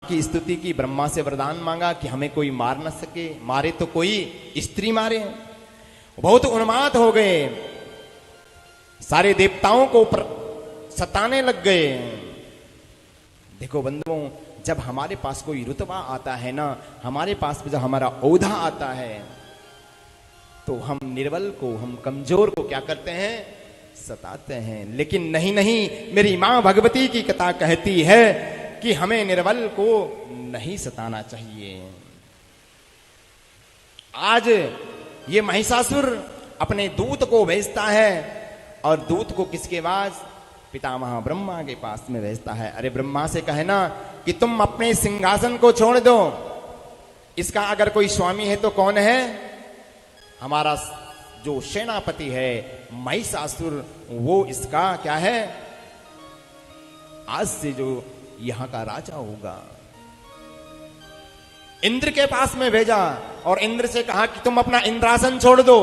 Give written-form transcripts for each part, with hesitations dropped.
की स्तुति की, ब्रह्मा से वरदान मांगा कि हमें कोई मार न सके, मारे तो कोई स्त्री मारे। बहुत उन्माद हो गए, सारे देवताओं को सताने लग गए। देखो बंधुओं, जब हमारे पास कोई रुतबा आता है ना, हमारे पास जब हमारा औधा आता है, तो हम निर्बल को, हम कमजोर को क्या करते हैं? सताते हैं। लेकिन नहीं नहीं, मेरी मां भगवती की कथा कहती है कि हमें निर्बल को नहीं सताना चाहिए। आज ये महिषासुर अपने दूत को भेजता है, और दूत को किसके पास? पितामह ब्रह्मा के पास में भेजता है। अरे ब्रह्मा से कहे ना कि तुम अपने सिंहासन को छोड़ दो, इसका अगर कोई स्वामी है तो कौन है? हमारा जो सेनापति है महिषासुर, वो इसका क्या है? आज से जो यहां का राजा होगा। इंद्र के पास में भेजा और इंद्र से कहा कि तुम अपना इंद्रासन छोड़ दो,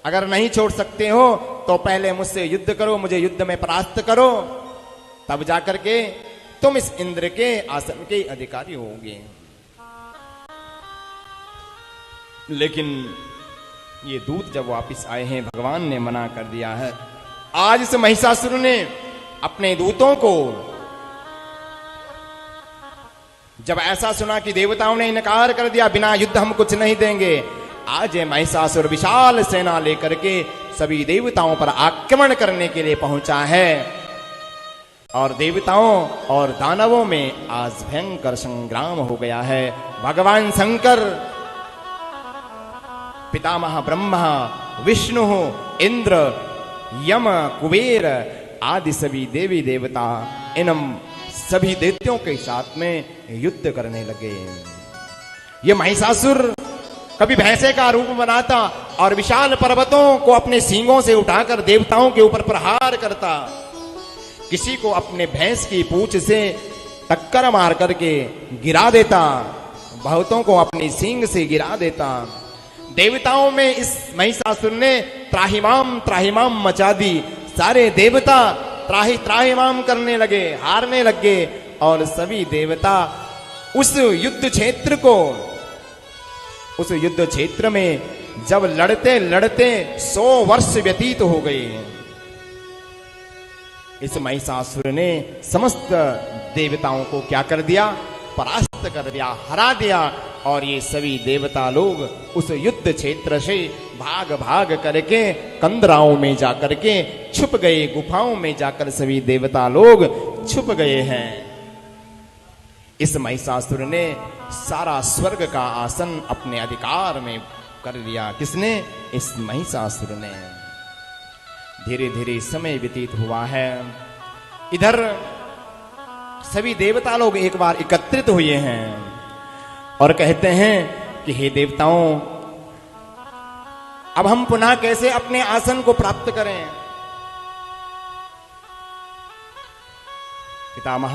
अगर नहीं छोड़ सकते हो तो पहले मुझसे युद्ध करो, मुझे युद्ध में परास्त करो, तब जाकर के तुम इस इंद्र के आसन के अधिकारी होगे। लेकिन ये दूत जब वापस आए हैं, भगवान ने मना कर दिया है। आज इस महिषासुर ने अपने दूतों को जब ऐसा सुना कि देवताओं ने इनकार कर दिया, बिना युद्ध हम कुछ नहीं देंगे, आज ये महिषासुर विशाल सेना लेकर के सभी देवताओं पर आक्रमण करने के लिए पहुंचा है। और देवताओं और दानवों में आज भयंकर संग्राम हो गया है। भगवान शंकर, पितामह ब्रह्मा, विष्णु, इंद्र, यम, कुबेर आदि सभी देवी देवता इन सभी दैत्यों के साथ में युद्ध करने लगे। ये महिषासुर कभी भैंसे का रूप बनाता और विशाल पर्वतों को अपने सींगों से उठाकर देवताओं के ऊपर प्रहार करता, किसी को अपने भैंस की पूंछ से टक्कर मार करके गिरा देता, बहुतों को अपनी सींग से गिरा देता। देवताओं में इस महिषासुर ने त्राहिमाम त्राहिमाम मचा दी। सारे देवता त्राहि त्राहिमाम करने लगे, हारने लगे, और सभी देवता उस युद्ध क्षेत्र को, उस युद्ध क्षेत्र में जब लड़ते लड़ते 100 वर्ष व्यतीत हो गए, इस महिषासुर ने समस्त देवताओं को क्या कर दिया? परास्त कर दिया, हरा दिया। और ये सभी देवता लोग उस युद्ध क्षेत्र से भाग भाग करके कंदराओं में जाकर के छुप गए, गुफाओं में जाकर सभी देवता लोग छुप गए हैं। इस महिषासुर ने सारा स्वर्ग का आसन अपने अधिकार में कर लिया। किसने? इस महिषासुर ने। धीरे धीरे समय व्यतीत हुआ है। इधर सभी देवता लोग एक बार एकत्रित हुए हैं और कहते हैं कि हे देवताओं, अब हम पुनः कैसे अपने आसन को प्राप्त करें? पितामह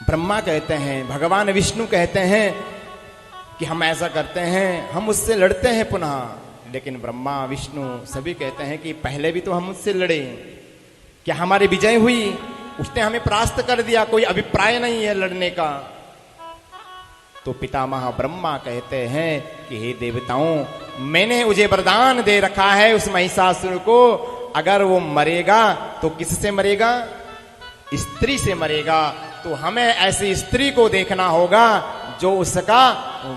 ब्रह्मा कहते हैं, भगवान विष्णु कहते हैं कि हम ऐसा करते हैं, हम उससे लड़ते हैं पुनः। लेकिन ब्रह्मा विष्णु सभी कहते हैं कि पहले भी तो हम उससे लड़े, क्या हमारी विजय हुई? उसने हमें परास्त कर दिया, कोई अभिप्राय नहीं है लड़ने का। तो पितामह ब्रह्मा कहते हैं कि हे देवताओं, मैंने मुझे वरदान दे रखा है उस महिषासुर को, अगर वो मरेगा तो किससे मरेगा? स्त्री से मरेगा। तो हमें ऐसी स्त्री को देखना होगा जो उसका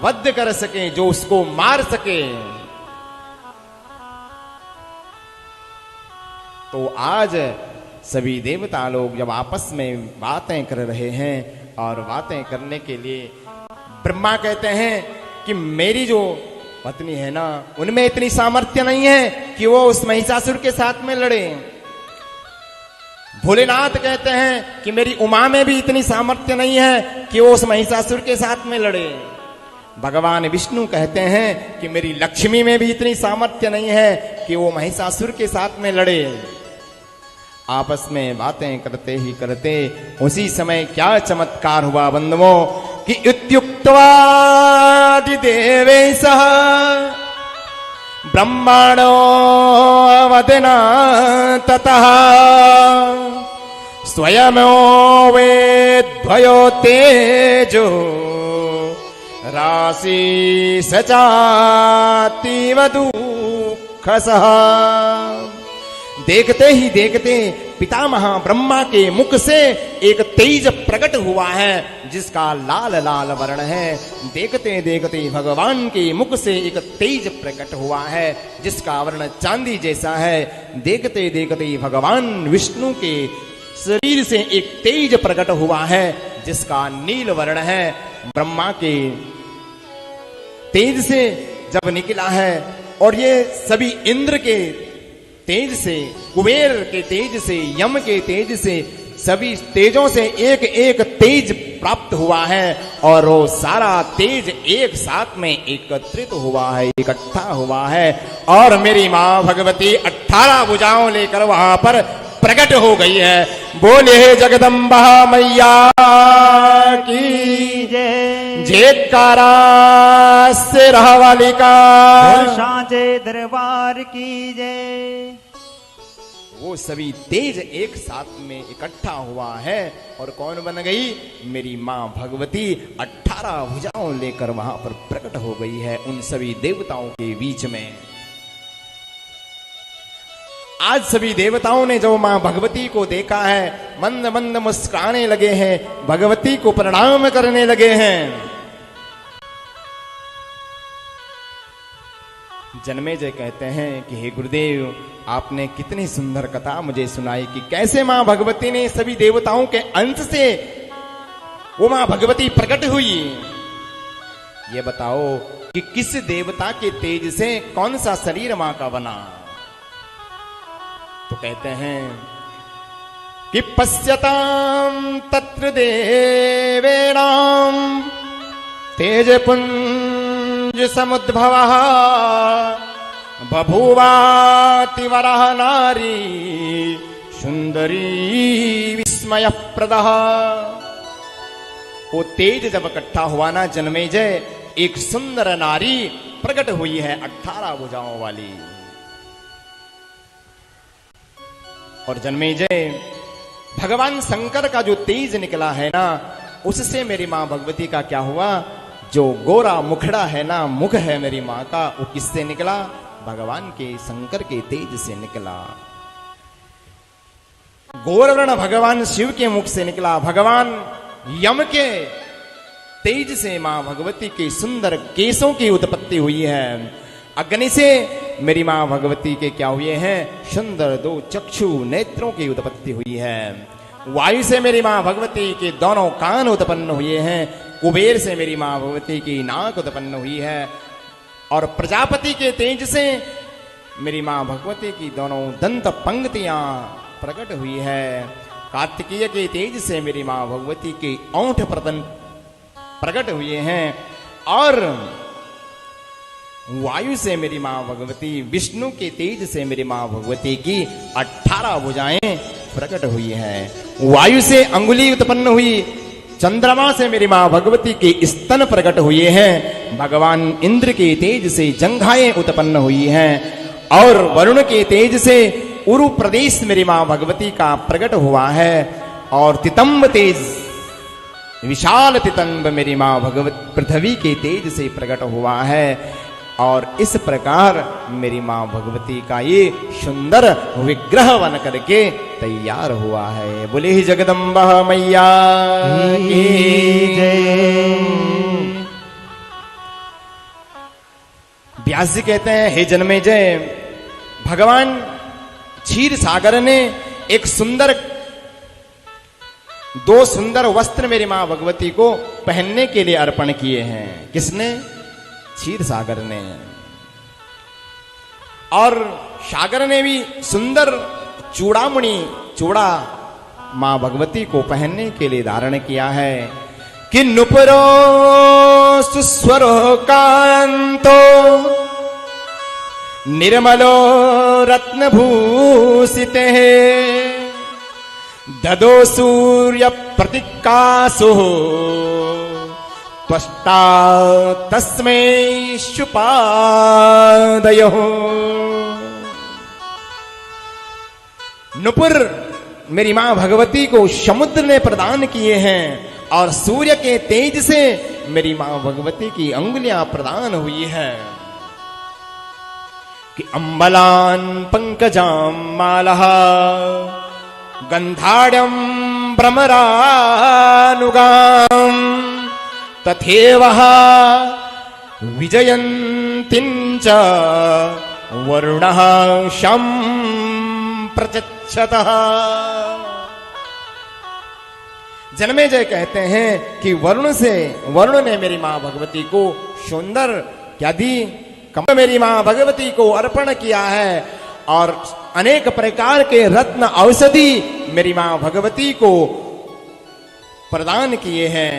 वध कर सके, जो उसको मार सके। तो आज सभी देवता लोग जब आपस में बातें कर रहे हैं, और बातें करने के लिए ब्रह्मा कहते हैं कि मेरी जो पत्नी है ना, उनमें इतनी सामर्थ्य नहीं है कि वो उस महिषासुर के साथ में लड़े। भोलेनाथ कहते हैं कि मेरी उमा में भी इतनी सामर्थ्य नहीं है कि वो उस महिषासुर के साथ में लड़े। भगवान विष्णु कहते हैं कि मेरी लक्ष्मी में भी इतनी सामर्थ्य नहीं है कि वो महिषासुर के साथ में लड़े। आपस में बातें करते ही करते उसी समय क्या चमत्कार हुआ बंधुओं, कि इत्युक्त्वा देवेशः ब्रह्मणो वदना ततः स्वयं वेद्भयो तेजो राशि सचातीव दुःख सहा। देखते ही देखते पितामह ब्रह्मा के मुख से एक तेज प्रकट हुआ है जिसका लाल लाल वर्ण है। देखते देखते भगवान के मुख से एक तेज प्रकट हुआ है जिसका वर्ण चांदी जैसा है। देखते देखते भगवान विष्णु के शरीर से एक तेज प्रकट हुआ है जिसका नील वर्ण है। ब्रह्मा के तेज से जब निकला है और ये सभी इंद्र के तेज से, कुबेर के तेज से, यम के तेज से, सभी तेजों से एक एक तेज प्राप्त हुआ है और वो सारा तेज एक साथ में एकत्रित हुआ है, इकट्ठा हुआ है और मेरी मां भगवती 18 भुजाओं लेकर वहां पर प्रकट हो गई है। बोले जगदम्बा मैया की जयकारा से रहवाली का सांचे दरबार की जय। वो सभी तेज एक साथ में इकट्ठा हुआ है और कौन बन गई? मेरी मां भगवती 18 भुजाओं लेकर वहां पर प्रकट हो गई है उन सभी देवताओं के बीच में। आज सभी देवताओं ने जो मां भगवती को देखा है मंद मंद मुस्कुराने लगे हैं, भगवती को प्रणाम करने लगे हैं। जन्मेजय कहते हैं कि हे गुरुदेव, आपने कितनी सुंदर कथा मुझे सुनाई कि कैसे मां भगवती ने सभी देवताओं के अंश से वो मां भगवती प्रकट हुई। ये बताओ कि किस देवता के तेज से कौन सा शरीर मां का बना? तो कहते हैं कि पश्यताम तत्र देवेणाम तेज पुंज समुद्भवः बभूवाति वरः नारी सुंदरी विस्मय प्रदः। वो तेज जब इकट्ठा हुआ ना जन्मेजय, एक सुंदर नारी प्रकट हुई है 18 भुजाओं वाली। और जन्मेजय, भगवान शंकर का जो तेज निकला है ना, उससे मेरी मां भगवती का क्या हुआ? जो गोरा मुखड़ा है ना, मुख है मेरी मां का, वो किससे निकला? भगवान के शंकर के तेज से निकला। गौरवर्ण भगवान शिव के मुख से निकला। भगवान यम के तेज से मां भगवती के सुंदर केशों की उत्पत्ति हुई है। अग्नि से मेरी मां भगवती के क्या हुए हैं? सुंदर 2 चक्षु नेत्रों की उत्पत्ति हुई है। वायु से मेरी मां भगवती के दोनों कान उत्पन्न हुए हैं। कुबेर से मेरी मां भगवती की नाक उत्पन्न हुई है। और प्रजापति के तेज से मेरी मां भगवती की दोनों दंत पंक्तियां प्रकट हुई है। कार्तिकेय के तेज से मेरी मां भगवती के ओंठ प्रकट हुए हैं। और वायु से मेरी मां भगवती, विष्णु के तेज से मेरी मां भगवती की 18 भुजाएं प्रकट हुई हैं। वायु से अंगुली उत्पन्न हुई। चंद्रमा से मेरी मां भगवती के स्तन प्रकट हुए हैं। भगवान इंद्र के तेज से जंघाएं उत्पन्न हुई हैं। और वरुण के तेज से उरु प्रदेश मेरी मां भगवती का प्रकट हुआ है। और तितंब तेज, विशाल तितंब मेरी मां भगवती पृथ्वी के तेज से प्रकट हुआ है। और इस प्रकार मेरी मां भगवती का ये सुंदर विग्रह बन करके तैयार हुआ है। बोले ही जगदम्बा मैया की जय। व्यास जी कहते हैं, हे जन्मेजय, भगवान क्षीर सागर ने एक सुंदर 2 सुंदर वस्त्र मेरी मां भगवती को पहनने के लिए अर्पण किए हैं। किसने? क्षीर सागर ने। और सागर ने भी सुंदर चूड़ामणि, चूड़ा मां भगवती को पहनने के लिए धारण किया है कि नुपुरो सुस्वरो कांतो निर्मलो रत्नभूषिते ददो सूर्य प्रतिकासु त्वष्टा तस्मै शुपादयो। नुपुर मेरी मां भगवती को समुद्र ने प्रदान किए हैं और सूर्य के तेज से मेरी मां भगवती की अंगुलियां प्रदान हुई है कि अम्बलान पंकजां मालः गंधाढ़ं भ्रमरानुगां तथैव विजयन्तीं च वरुणः शं प्रचच्छतः। जन्मेजय कहते हैं कि वरुण ने मेरी मां भगवती को सुंदर क्या दी, मेरी मां भगवती को अर्पण किया है और अनेक प्रकार के रत्न औषधि मेरी मां भगवती को प्रदान किए हैं।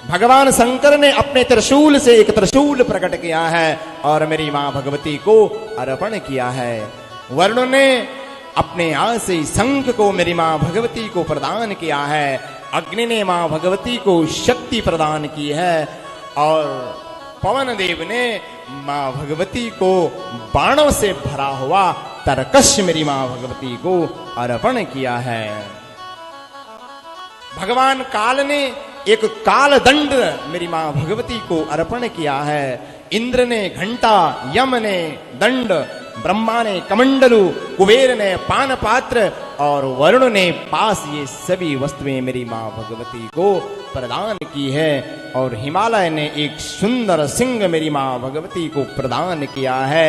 भगवान शंकर ने अपने त्रिशूल से एक त्रिशूल प्रकट किया है और मेरी मां भगवती को अर्पण किया है। वरुण ने अपने हाथ से शंख को मेरी मां भगवती को प्रदान किया है। अग्नि ने मां भगवती को शक्ति प्रदान की है और पवन देव ने मां भगवती को बाणों से भरा हुआ तरकश मेरी मां भगवती को अर्पण किया है। भगवान काल ने एक काल दंड मेरी मां भगवती को अर्पण किया है। इंद्र ने घंटा, यम ने दंड, ब्रह्मा ने कमंडलू, कुबेर ने पान पात्र और वरुण ने पास, ये सभी वस्तुएं मेरी मां भगवती को प्रदान की है। और हिमालय ने एक सुंदर सिंह मेरी मां भगवती को प्रदान किया है।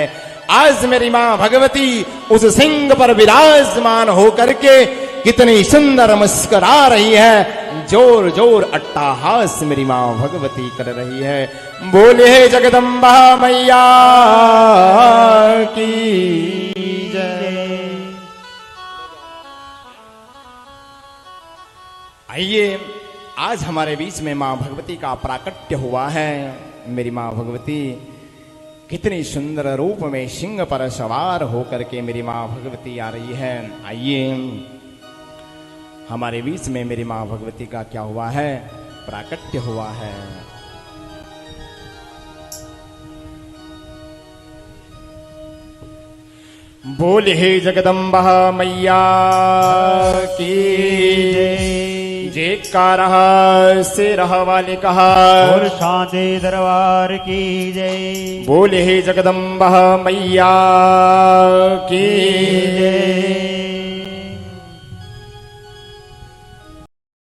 आज मेरी मां भगवती उस सिंह पर विराजमान होकर के कितनी सुंदर मुस्कुरा रही है, जोर जोर अट्टहास मेरी मां भगवती कर रही है। बोले जगदम्बा मैया की जय। आइए, आज हमारे बीच में मां भगवती का प्राकट्य हुआ है। मेरी मां भगवती कितनी सुंदर रूप में सिंह पर सवार होकर के मेरी मां भगवती आ रही है। आइए, हमारे बीच में मेरी मां भगवती का क्या हुआ है, प्राकट्य हुआ है। बोले हे जगदम्बा मैया की जयकार से रह वाले कहा और सांचे दरबार की जय। बोले हे जगदम्बा मैया की जय।